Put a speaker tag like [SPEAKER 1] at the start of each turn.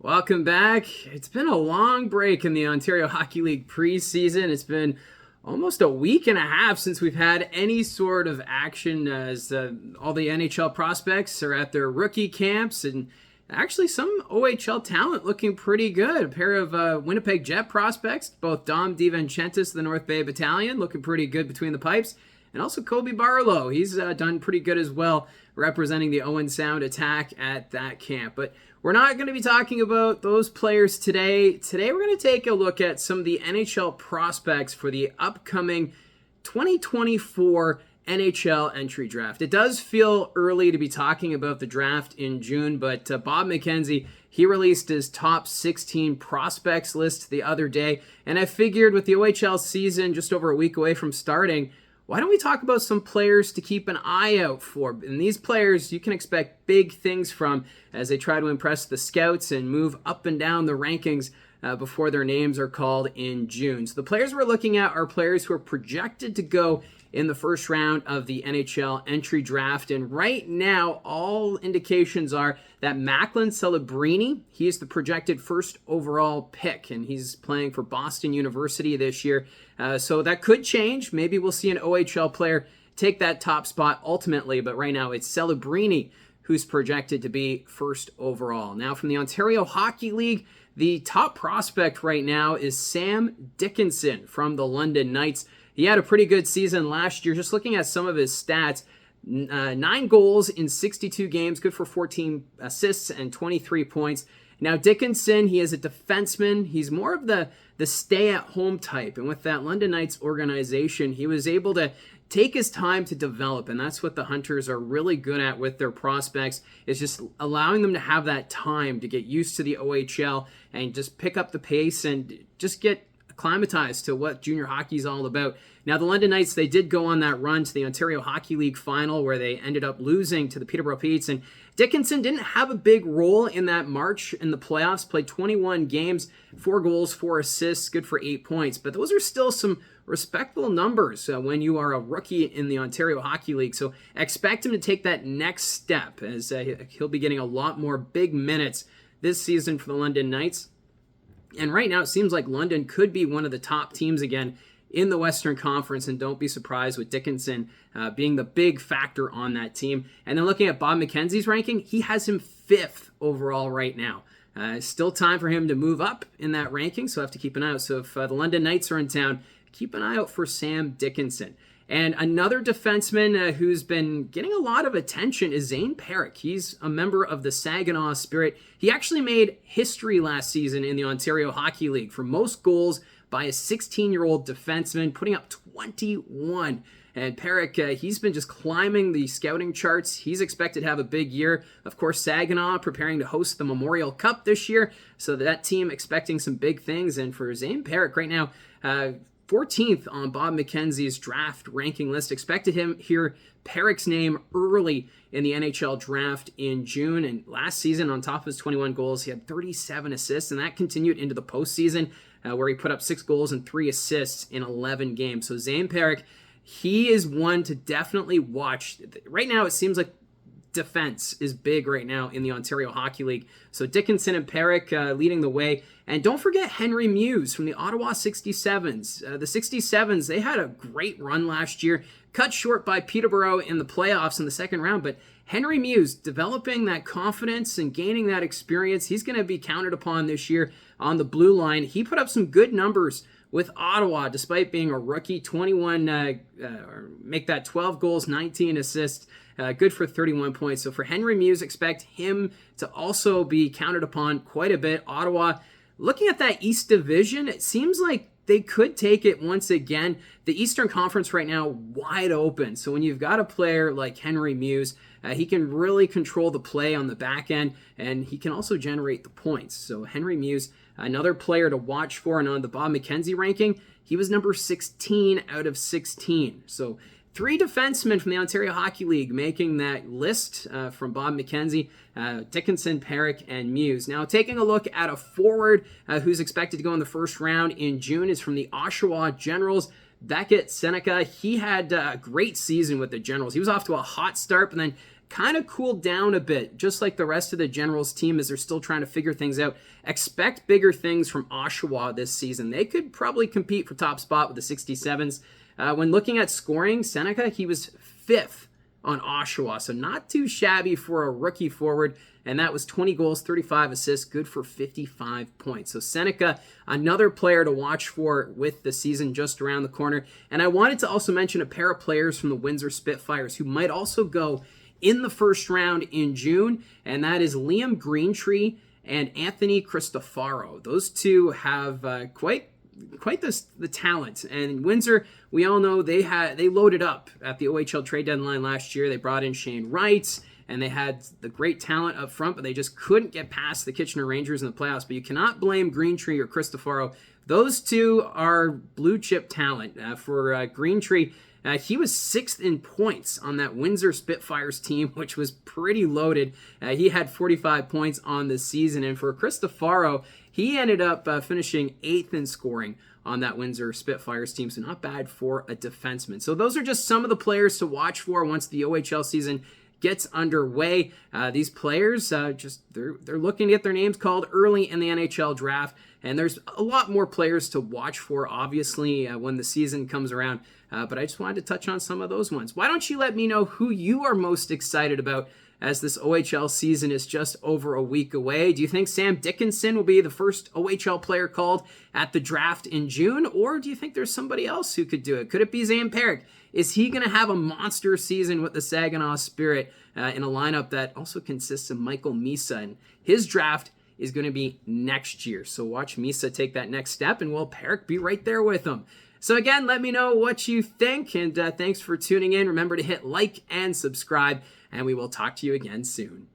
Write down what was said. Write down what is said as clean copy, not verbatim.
[SPEAKER 1] Welcome back. It's been a long break in the Ontario Hockey League preseason. It's been almost a week and a half since we've had any sort of action as all the NHL prospects are at their rookie camps and actually some OHL talent looking pretty good. A pair of Winnipeg Jet prospects, both Dom DiVincentis, the North Bay Battalion, looking pretty good between the pipes, and also Kobe Barlow. He's done pretty good as well, representing the Owen Sound attack at that camp. But we're not going to be talking about those players today. Today we're going to take a look at some of the NHL prospects for the upcoming 2024 NHL entry draft. It does feel early to be talking about the draft in June, but Bob McKenzie, he released his top 16 prospects list the other day, and I figured with the OHL season just over a week away from starting, why don't we talk about some players to keep an eye out for? And these players you can expect big things from as they try to impress the scouts and move up and down the rankings before their names are called in June. So the players we're looking at are players who are projected to go in the first round of the NHL entry draft. And right now, all indications are that Macklin Celebrini, he is the projected first overall pick, and he's playing for Boston University this year. So that could change. Maybe we'll see an OHL player take that top spot ultimately, but right now it's Celebrini who's projected to be first overall. Now from the Ontario Hockey League, the top prospect right now is Sam Dickinson from the London Knights. He had a pretty good season last year. Just looking at some of his stats, 9 goals in 62 games, good for 14 assists and 23 points. Now Dickinson, he is a defenseman. He's more of the stay-at-home type. And with that London Knights organization, he was able to take his time to develop, and that's what the Hunters are really good at with their prospects, is just allowing them to have that time to get used to the OHL and just pick up the pace and just get acclimatized to what junior hockey is all about. Now, the London Knights, they did go on that run to the Ontario Hockey League final where they ended up losing to the Peterborough Petes, and Dickinson didn't have a big role in that March in the playoffs, played 21 games, 4 goals, 4 assists, good for 8 points, but those are still some respectable numbers when you are a rookie in the Ontario Hockey League. So expect him to take that next step as he'll be getting a lot more big minutes this season for the London Knights. And right now it seems like London could be one of the top teams again in the Western Conference, and don't be surprised with Dickinson being the big factor on that team. And then looking at Bob McKenzie's ranking, he has him 5th overall right now. Still time for him to move up in that ranking, so I have to keep an eye out. So if the London Knights are in town, keep an eye out for Sam Dickinson. And another defenseman who's been getting a lot of attention is Zane Perrick. He's a member of the Saginaw Spirit. He actually made history last season in the Ontario Hockey League for most goals by a 16-year-old defenseman, putting up 21. And Perrick, he's been just climbing the scouting charts. He's expected to have a big year. Of course, Saginaw preparing to host the Memorial Cup this year, so that team expecting some big things. And for Zane Perrick right now, 14th on Bob McKenzie's draft ranking list. Expected him here, Perrick's name early in the NHL draft in June. And last season, on top of his 21 goals, he had 37 assists, and that continued into the postseason where he put up 6 goals and 3 assists in 11 games. So Zane Perrick, he is one to definitely watch. Right now, it seems like defense is big right now in the Ontario Hockey League. So Dickinson and Perrick leading the way. And don't forget Henry Muse from the Ottawa 67s. The 67s, they had a great run last year, cut short by Peterborough in the playoffs in the second round, but Henry Muse developing that confidence and gaining that experience. He's going to be counted upon this year on the blue line. He put up some good numbers with Ottawa despite being a rookie. 21, make that 12 goals, 19 assists. Good for 31 points. So for Henry Muse, expect him to also be counted upon quite a bit. Ottawa, looking at that East Division, it seems like they could take it once again. The Eastern Conference right now, wide open. So when you've got a player like Henry Muse, he can really control the play on the back end, and he can also generate the points. So Henry Muse, another player to watch for, and on the Bob McKenzie ranking, he was number 16 out of 16. So 3 defensemen from the Ontario Hockey League making that list from Bob McKenzie, Dickinson, Perrick, and Muse. Now, taking a look at a forward who's expected to go in the first round in June is from the Oshawa Generals, Beckett Seneca. He had a great season with the Generals. He was off to a hot start, but then kind of cooled down a bit, just like the rest of the Generals team as they're still trying to figure things out. Expect bigger things from Oshawa this season. They could probably compete for top spot with the 67s. When looking at scoring, Seneca, he was 5th on Oshawa, so not too shabby for a rookie forward, and that was 20 goals, 35 assists, good for 55 points. So Seneca, another player to watch for with the season just around the corner. And I wanted to also mention a pair of players from the Windsor Spitfires who might also go in the first round in June, and that is Liam Greentree and Anthony Cristofaro. Those two have quite the talent. And Windsor, we all know they loaded up at the OHL trade deadline last year. They brought in Shane Wright, and they had the great talent up front, but they just couldn't get past the Kitchener Rangers in the playoffs. But you cannot blame Greentree or Cristofaro. Those two are blue chip talent. For Greentree, he was 6th in points on that Windsor Spitfires team, which was pretty loaded. He had 45 points on the season. And for Cristofaro, he ended up finishing 8th in scoring on that Windsor Spitfires team, so not bad for a defenseman. So those are just some of the players to watch for once the OHL season gets underway. These players, they're looking to get their names called early in the NHL draft, and there's a lot more players to watch for, obviously, when the season comes around. But I just wanted to touch on some of those ones. Why don't you let me know who you are most excited about as this OHL season is just over a week away? Do you think Sam Dickinson will be the first OHL player called at the draft in June? Or do you think there's somebody else who could do it? Could it be Zane Perrick? Is he going to have a monster season with the Saginaw Spirit in a lineup that also consists of Michael Misa? And his draft is going to be next year. So watch Misa take that next step, and will Perrick be right there with him? So again, let me know what you think, and thanks for tuning in. Remember to hit like and subscribe, and we will talk to you again soon.